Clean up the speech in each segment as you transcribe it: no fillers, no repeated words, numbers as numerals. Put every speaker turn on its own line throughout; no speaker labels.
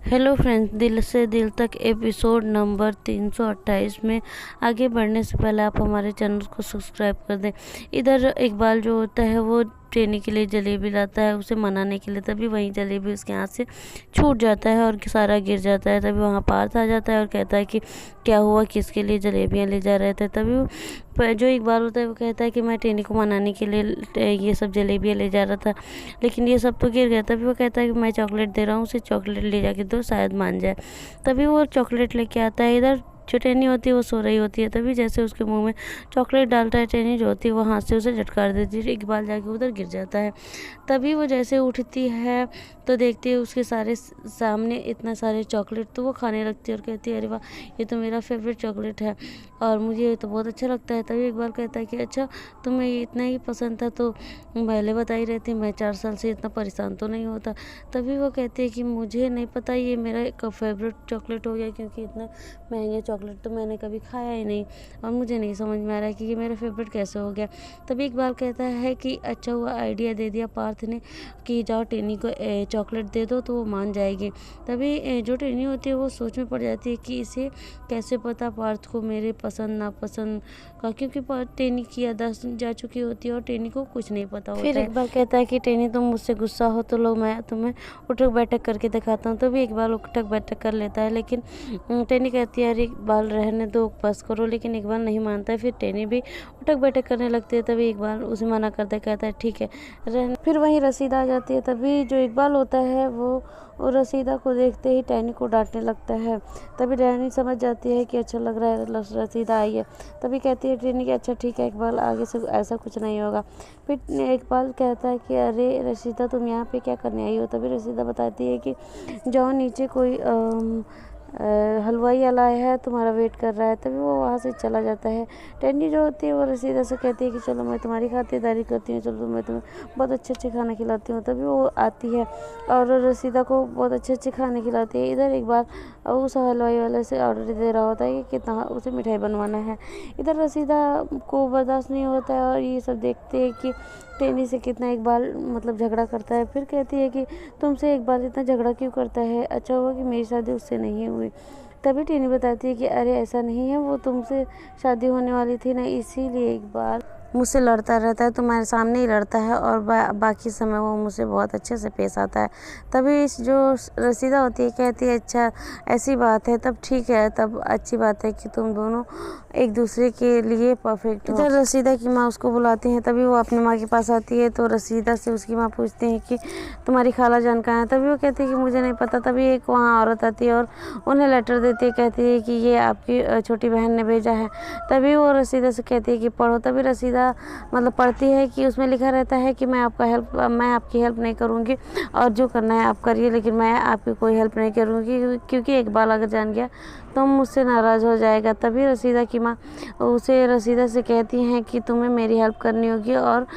Hello friends, दिल से दिल तक एपिसोड नंबर 328 में आगे बढ़ने से पहले आप हमारे चैनल को सब्सक्राइब कर दें। इधर इकबाल जो होता है वो टेनी के लिए जलेबी लाता है उसे मनाने के लिए, तभी वहीं जलेबी उसके हाथ से छूट जाता है और सारा गिर जाता है। तभी वहाँ पार्थ आ जाता है और कहता है कि क्या हुआ, किसके लिए जलेबियाँ ले जा रहे थे। तभी जो इकबाल होता है वो कहता है कि मैं टेनी को मनाने के लिए ये सब जलेबियाँ ले जा रहा था, लेकिन ये सब तो गिर गया। तभी वो कहता है कि मैं चॉकलेट दे रहा हूँ, उसे चॉकलेट ले जाके दो, शायद मान जाए। तभी वो चॉकलेट लेके आता है। इधर जो टेनी होती है वो सो रही होती है। तभी जैसे उसके मुंह में चॉकलेट डालता है, टेनी जो होती है वो हाथ से उसे झटकार देती है। इकबाल जाके उधर गिर जाता है। तभी वो जैसे उठती है तो देखती है उसके सारे सामने इतना सारे चॉकलेट, तो वो खाने लगती है और कहती है अरे वाह, ये तो मेरा फेवरेट चॉकलेट है और मुझे ये तो बहुत अच्छा लगता है। तभी इकबाल कहता है कि अच्छा, तुम्हें ये इतना ही पसंद था तो पहले बताई रहती, मैं 4 साल से इतना परेशान तो नहीं होता। तभी वो कहती है कि मुझे नहीं पता, ये मेरा एक फेवरेट चॉकलेट हो गया, क्योंकि इतना महंगे चॉकलेट तो मैंने कभी खाया ही नहीं और मुझे नहीं समझ में आ रहा है कि ये मेरा फेवरेट कैसे हो गया। तभी इकबाल कहता है कि अच्छा हुआ आइडिया दे दिया पार्थ ने कि जाओ टेनी को चॉकलेट दे दो तो वो मान जाएगी। तभी जो टेनी होती है वो सोच में पड़ जाती है कि इसे कैसे पता पार्थ को मेरे पसंद नापसंद का, क्योंकि टेनी की याददाश्त जा चुकी होती है और टेनी को कुछ नहीं पता होता है। फिर इकबाल कहता है कि टेनी तुम मुझसे गुस्सा हो तो लो, मैं तुम्हें उठक बैठक करके दिखाता हूँ। तभी इकबाल उठक बैठक कर लेता है, लेकिन टेनी कहती है अरे इकबाल रहने दो, बस करो, लेकिन इकबाल नहीं मानता है। फिर टेनी भी उठक बैठक करने लगती है। तभी इकबाल उसे मना करता है, कहता है ठीक है रहने। फिर वहीं रसीदा आ जाती है। तभी जो इकबाल होता है वो रसीदा को देखते ही टैनी को डांटने लगता है। तभी टैनी समझ जाती है कि अच्छा लग रहा है रसीदा आई है। तभी कहती है टैनी कि अच्छा ठीक है इकबाल, आगे से ऐसा कुछ नहीं होगा। फिर इकबाल कहता है कि अरे रसीदा तुम यहाँ पे क्या करने आई हो। तभी रसीदा बताती है कि जाओ नीचे, कोई हलवाई वाला है तुम्हारा वेट कर रहा है। तभी वो वहाँ से चला जाता है। टैनी जो होती है वो रसीदा से कहती है कि चलो मैं तुम्हारी खातिरदारी करती हूँ, चलो मैं तुम्हें बहुत अच्छे अच्छे खाना खिलाती हूँ। तभी वो आती है और रसीदा को बहुत अच्छे अच्छे खाने खिलाती है। इधर एक बार उस हलवाई वाले से ऑर्डर दे रहा होता है कि कितना उसे मिठाई बनवाना है। इधर रसीदा को बर्दाश्त नहीं होता है और ये सब देखते हैं कि टेनी से कितना इकबाल मतलब झगड़ा करता है। फिर कहती है कि तुमसे इकबाल इतना झगड़ा क्यों करता है, अच्छा हुआ कि मेरी शादी उससे नहीं हुई। तभी टेनी बताती है कि अरे ऐसा नहीं है, वो तुमसे शादी होने वाली थी ना, इसीलिए इकबाल मुझसे लड़ता रहता है, तुम्हारे सामने ही लड़ता है और बाकी समय वो मुझसे बहुत अच्छे से पेश आता है। तभी जो रसीदा होती है कहती है अच्छा ऐसी बात है, तब ठीक है, तब अच्छी बात है कि तुम दोनों एक दूसरे के लिए परफेक्ट हो। इधर रसीदा की माँ उसको बुलाती हैं। तभी वो अपनी माँ के पास आती है तो रसीदा से उसकी माँ पूछती है कि तुम्हारी खाला जान कहाँ है। तभी वो कहती है कि मुझे नहीं पता। तभी एक वहाँ औरत आती है और उन्हें लेटर देती है, कहती है कि ये आपकी छोटी बहन ने भेजा है। तभी वो रसीदा से कहती है कि पढ़ो। तभी रसीदा मतलब पढ़ती है कि उसमें लिखा रहता है कि मैं आपकी हेल्प नहीं करूँगी और जो करना है आप करिए, लेकिन मैं आपकी कोई हेल्प नहीं करूँगी, क्योंकि इकबाल अगर जान गया तो मुझसे नाराज़ हो जाएगा। तभी रसीदा की माँ रसीदा से कहती हैं कि तुम्हें मेरी हेल्प करनी होगी और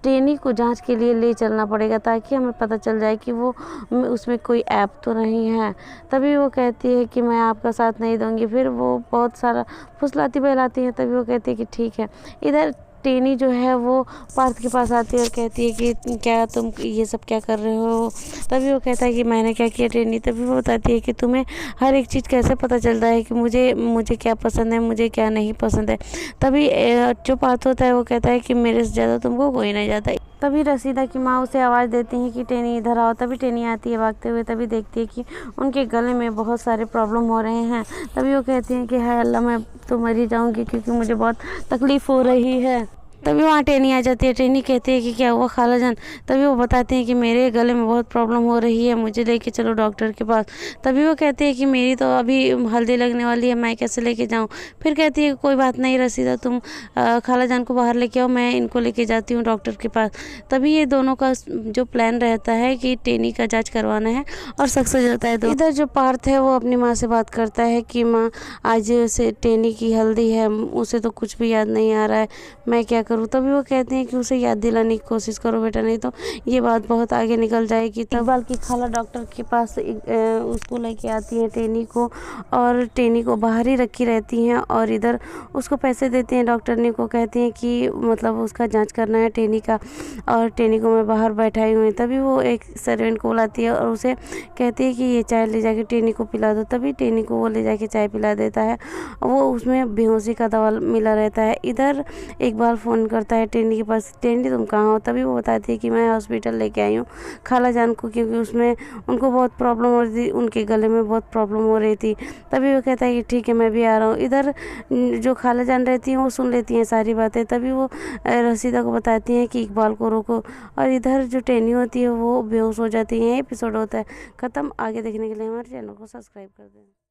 टेनी को जांच के लिए ले चलना पड़ेगा, ताकि हमें पता चल जाए कि वो उसमें कोई ऐप तो नहीं है। तभी वो कहती है कि मैं आपका साथ नहीं दूंगी। फिर वो बहुत सारा फुसलाती बहलाती है। तभी वो कहती है कि ठीक है। इधर टेनी जो है वो पार्थ के पास आती है और कहती है कि क्या तुम ये सब क्या कर रहे हो। तभी वो कहता है कि मैंने क्या किया टेनी। तभी वो बताती है कि तुम्हें हर एक चीज़ कैसे पता चलता है कि मुझे क्या पसंद है, मुझे क्या नहीं पसंद है। तभी जो पार्थ होता है वो कहता है कि मेरे से ज़्यादा तुमको कोई नहीं जाता। तभी रसीदा की माँ उसे आवाज़ देती है कि टेनी इधर आओ। तभी टेनी आती है भागते हुए। तभी देखती है कि उनके गले में बहुत सारे प्रॉब्लम हो रहे हैं। तभी वो कहती हैं कि हाय अल्लाह, मैं तो मर ही जाऊँगी क्योंकि मुझे बहुत तकलीफ़ हो रही है। तभी वहाँ टेनी आ जाती है। टेनी कहती है कि क्या हुआ खाला जान। तभी वो बताते हैं कि मेरे गले में बहुत प्रॉब्लम हो रही है, मुझे लेके चलो डॉक्टर के पास। तभी वो कहते हैं कि मेरी तो अभी हल्दी लगने वाली है, मैं कैसे लेके जाऊँ। फिर कहती है कोई बात नहीं रसीदा, तुम खाला जान को बाहर लेके आओ, मैं इनको लेके जाती हूँ डॉक्टर के पास। तभी ये दोनों का जो प्लान रहता है कि टेनी का जाँच करवाना है और सक्सेस होता है। इधर जो पार्थ है वो अपनी माँ से बात करता है कि माँ आज से टेनी की हल्दी है, उसे तो कुछ भी याद नहीं आ रहा है, मैं क्या करूँ।
करूँ। तभी वो कहते हैं कि उसे याद दिलाने की कोशिश करो बेटा, नहीं तो ये बात बहुत आगे निकल जाएगी। तब इकबाल की खाला डॉक्टर के पास उसको लेके आती हैं टेनी को, और टेनी को बाहर ही रखी रहती हैं और इधर उसको पैसे देते हैं डॉक्टरनी को, कहती हैं कि मतलब उसका जांच करना है टेनी का, और टेनी को मैं बाहर बैठाई हुई। तभी वो एक सर्वेंट को बुलाती है और उसे कहती है कि ये चाय ले जाके टेनी को पिला दो। तभी टेनी को वो ले जाके चाय पिला देता है। वो उसमें बेहोशी का दवा मिला रहता है। इधर इकबाल फ़ोन करता है टेनी के पास, टेनी तुम कहाँ हो? तभी वो बताती है कि मैं हॉस्पिटल लेके आई हूँ खाला जान को, क्योंकि उसमें उनको बहुत प्रॉब्लम हो रही थी, उनके गले में बहुत प्रॉब्लम हो रही थी। तभी वो कहता है कि ठीक है मैं भी आ रहा हूँ। इधर जो खाला जान रहती हैं वो सुन लेती हैं सारी बातें। तभी वो रसीदा को बताती हैं कि इकबाल को रोको, और इधर जो टेनी होती है वो बेहोश हो जाती है। एपिसोड होता है ख़त्म। आगे देखने के लिए हमारे चैनल को सब्सक्राइब कर दें।